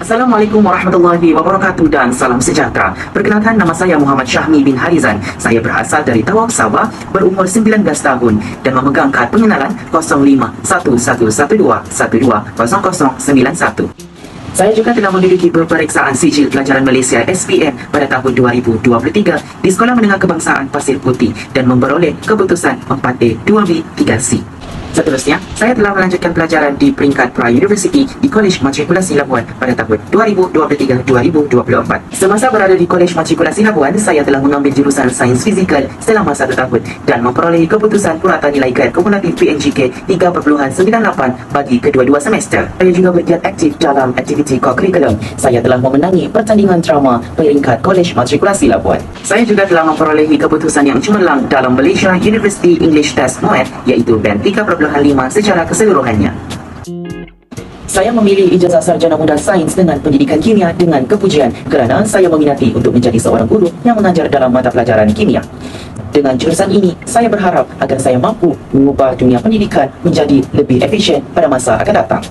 Assalamualaikum warahmatullahi wabarakatuh dan salam sejahtera. Perkenalkan, nama saya Muhammad Syahmi bin Harizan. Saya berasal dari Tawau, Sabah, berumur 19 tahun dan memegang kad pengenalan 051112120091. Saya juga telah memiliki peperiksaan sijil pelajaran Malaysia SPM pada tahun 2023 di Sekolah Menengah Kebangsaan Pasir Putih dan memperoleh keputusan 4A 2B 3C. Seterusnya, saya telah melanjutkan pelajaran di peringkat pra-universiti di Kolej Matrikulasi Labuan pada tahun 2023-2024. Semasa berada di Kolej Matrikulasi Labuan, saya telah mengambil jurusan Sains Fizikal selama 1 tahun dan memperolehi keputusan purata nilai grad kumulatif PNGK 3.98 bagi kedua-dua semester. Saya juga bergiat aktif dalam aktiviti co-curriculum. Saya telah memenangi pertandingan drama peringkat Kolej Matrikulasi Labuan. Saya juga telah memperolehi keputusan yang cemerlang dalam Malaysia University English Test MOET, iaitu band 3.5 secara keseluruhannya. Saya memilih ijazah sarjana muda sains dengan pendidikan kimia dengan kepujian kerana saya meminati untuk menjadi seorang guru yang mengajar dalam mata pelajaran kimia. Dengan jurusan ini, saya berharap agar saya mampu mengubah dunia pendidikan menjadi lebih efisien pada masa akan datang.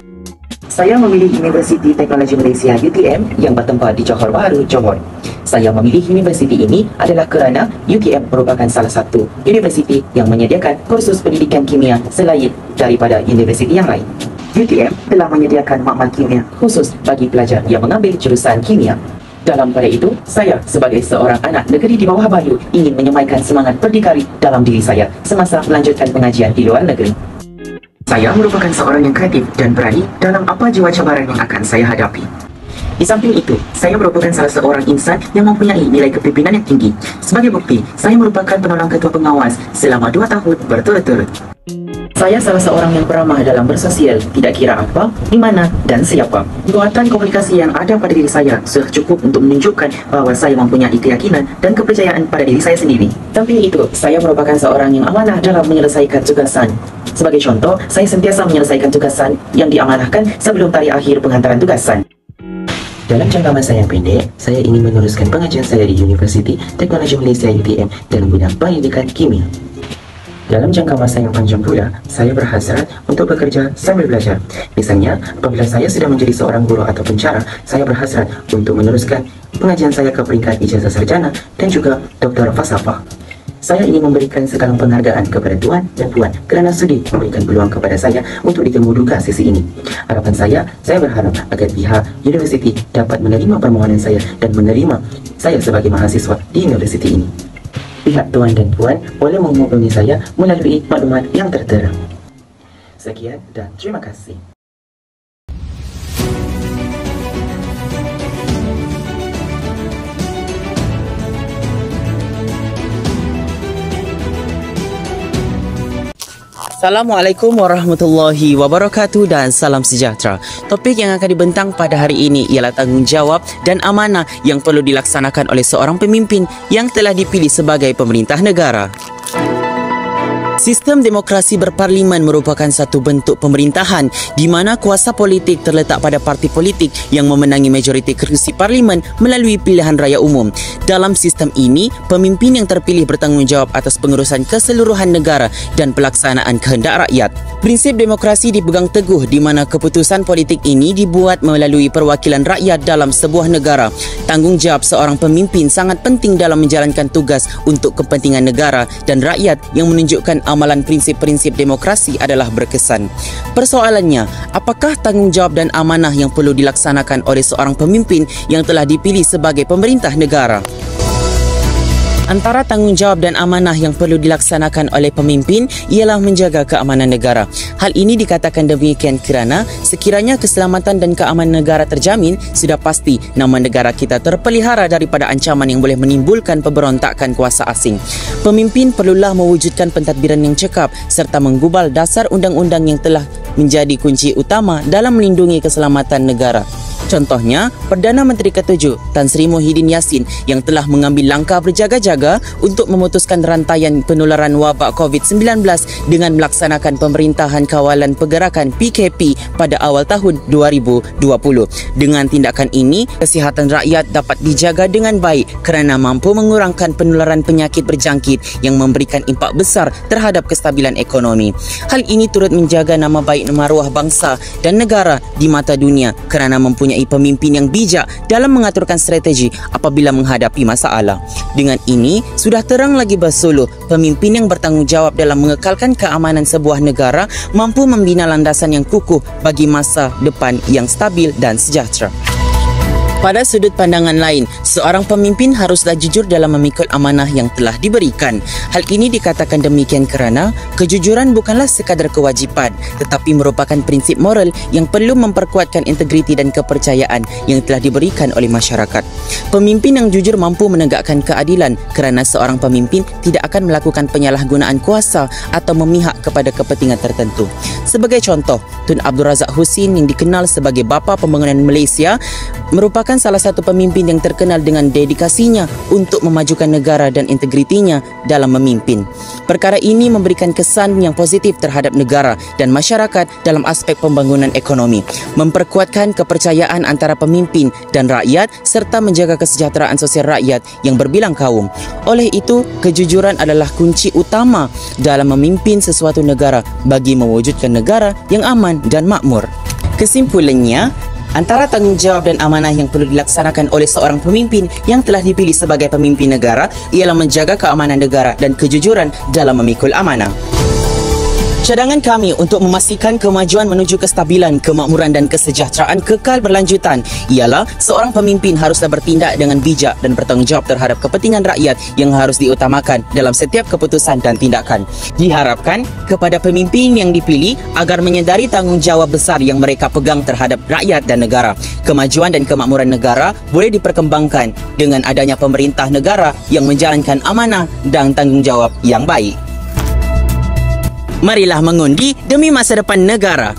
Saya memilih Universiti Teknologi Malaysia UTM yang bertempat di Johor Bahru, Johor. Saya memilih universiti ini adalah kerana UTM merupakan salah satu universiti yang menyediakan kursus pendidikan kimia selain daripada universiti yang lain. UTM telah menyediakan makmal kimia khusus bagi pelajar yang mengambil jurusan kimia. Dalam pada itu, saya sebagai seorang anak negeri di bawah bayu ingin menyemaikan semangat berdikari dalam diri saya semasa melanjutkan pengajian di luar negeri. Saya merupakan seorang yang kreatif dan berani dalam apa jua cabaran yang akan saya hadapi. Di samping itu, saya merupakan salah seorang insan yang mempunyai nilai kepimpinan yang tinggi. Sebagai bukti, saya merupakan penolong ketua pengawas selama 2 tahun berturut-turut. Saya salah seorang yang beramah dalam bersosial, tidak kira apa, di mana, dan siapa. Kekuatan komunikasi yang ada pada diri saya sudah cukup untuk menunjukkan bahawa saya mempunyai keyakinan dan kepercayaan pada diri saya sendiri. Samping itu, saya merupakan seorang yang amanah dalam menyelesaikan tugasan. Sebagai contoh, saya sentiasa menyelesaikan tugasan yang diamanahkan sebelum tarikh akhir penghantaran tugasan. Dalam jangka masa yang pendek, saya ingin meneruskan pengajian saya di Universiti Teknologi Malaysia UTM dalam bidang pendidikan kimia. Dalam jangka masa yang panjang pula, saya berhasrat untuk bekerja sambil belajar. Misalnya, apabila saya sudah menjadi seorang guru atau pencara, saya berhasrat untuk meneruskan pengajian saya ke peringkat ijazah sarjana dan juga doktor falsafah. Saya ingin memberikan sekarang penghargaan kepada tuan dan puan kerana sudi memberikan peluang kepada saya untuk dikemudikan sesi ini. Harapan saya berharap agar pihak universiti dapat menerima permohonan saya dan menerima saya sebagai mahasiswa di universiti ini. Pihak tuan dan puan boleh menghubungi saya melalui maklumat yang tertera. Sekian dan terima kasih. Assalamualaikum warahmatullahi wabarakatuh dan salam sejahtera. Topik yang akan dibentang pada hari ini ialah tanggungjawab dan amanah yang perlu dilaksanakan oleh seorang pemimpin yang telah dipilih sebagai pemerintah negara. Sistem demokrasi berparlimen merupakan satu bentuk pemerintahan di mana kuasa politik terletak pada parti politik yang memenangi majoriti kerusi parlimen melalui pilihan raya umum. Dalam sistem ini, pemimpin yang terpilih bertanggungjawab atas pengurusan keseluruhan negara dan pelaksanaan kehendak rakyat. Prinsip demokrasi dipegang teguh di mana keputusan politik ini dibuat melalui perwakilan rakyat dalam sebuah negara. Tanggungjawab seorang pemimpin sangat penting dalam menjalankan tugas untuk kepentingan negara dan rakyat yang menunjukkan amalan prinsip-prinsip demokrasi adalah berkesan. Persoalannya, apakah tanggungjawab dan amanah yang perlu dilaksanakan oleh seorang pemimpin yang telah dipilih sebagai pemerintah negara? Antara tanggungjawab dan amanah yang perlu dilaksanakan oleh pemimpin ialah menjaga keamanan negara. Hal ini dikatakan demikian kerana sekiranya keselamatan dan keamanan negara terjamin, sudah pasti nama negara kita terpelihara daripada ancaman yang boleh menimbulkan pemberontakan kuasa asing. Pemimpin perlulah mewujudkan pentadbiran yang cekap serta menggubal dasar undang-undang yang telah menjadi kunci utama dalam melindungi keselamatan negara. Contohnya, Perdana Menteri ke-7 Tan Sri Muhyiddin Yassin yang telah mengambil langkah berjaga-jaga untuk memutuskan rantaian penularan wabak COVID-19 dengan melaksanakan pemerintahan kawalan pergerakan PKP pada awal tahun 2020. Dengan tindakan ini, kesihatan rakyat dapat dijaga dengan baik kerana mampu mengurangkan penularan penyakit berjangkit yang memberikan impak besar terhadap kestabilan ekonomi. Hal ini turut menjaga nama baik maruah bangsa dan negara di mata dunia kerana mempunyai pemimpin yang bijak dalam mengaturkan strategi apabila menghadapi masalah. Dengan ini, sudah terang lagi bersuluh pemimpin yang bertanggungjawab dalam mengekalkan keamanan sebuah negara mampu membina landasan yang kukuh bagi masa depan yang stabil dan sejahtera. Pada sudut pandangan lain, seorang pemimpin haruslah jujur dalam memikul amanah yang telah diberikan. Hal ini dikatakan demikian kerana kejujuran bukanlah sekadar kewajipan tetapi merupakan prinsip moral yang perlu memperkuatkan integriti dan kepercayaan yang telah diberikan oleh masyarakat. Pemimpin yang jujur mampu menegakkan keadilan kerana seorang pemimpin tidak akan melakukan penyalahgunaan kuasa atau memihak kepada kepentingan tertentu. Sebagai contoh, Tun Abdul Razak Husin yang dikenal sebagai bapa pembangunan Malaysia merupakan salah satu pemimpin yang terkenal dengan dedikasinya untuk memajukan negara dan integritinya dalam memimpin. Perkara ini memberikan kesan yang positif terhadap negara dan masyarakat dalam aspek pembangunan ekonomi, memperkuatkan kepercayaan antara pemimpin dan rakyat serta menjaga kesejahteraan sosial rakyat yang berbilang kaum. Oleh itu, kejujuran adalah kunci utama dalam memimpin sesuatu negara bagi mewujudkan negara yang aman dan makmur. Kesimpulannya, antara tanggungjawab dan amanah yang perlu dilaksanakan oleh seorang pemimpin yang telah dipilih sebagai pemimpin negara ialah menjaga keamanan negara dan kejujuran dalam memikul amanah. Cadangan kami untuk memastikan kemajuan menuju kestabilan, kemakmuran dan kesejahteraan kekal berlanjutan ialah seorang pemimpin haruslah bertindak dengan bijak dan bertanggungjawab terhadap kepentingan rakyat yang harus diutamakan dalam setiap keputusan dan tindakan. Diharapkan kepada pemimpin yang dipilih agar menyedari tanggungjawab besar yang mereka pegang terhadap rakyat dan negara. Kemajuan dan kemakmuran negara boleh diperkembangkan dengan adanya pemerintah negara yang menjalankan amanah dan tanggungjawab yang baik. Marilah mengundi demi masa depan negara.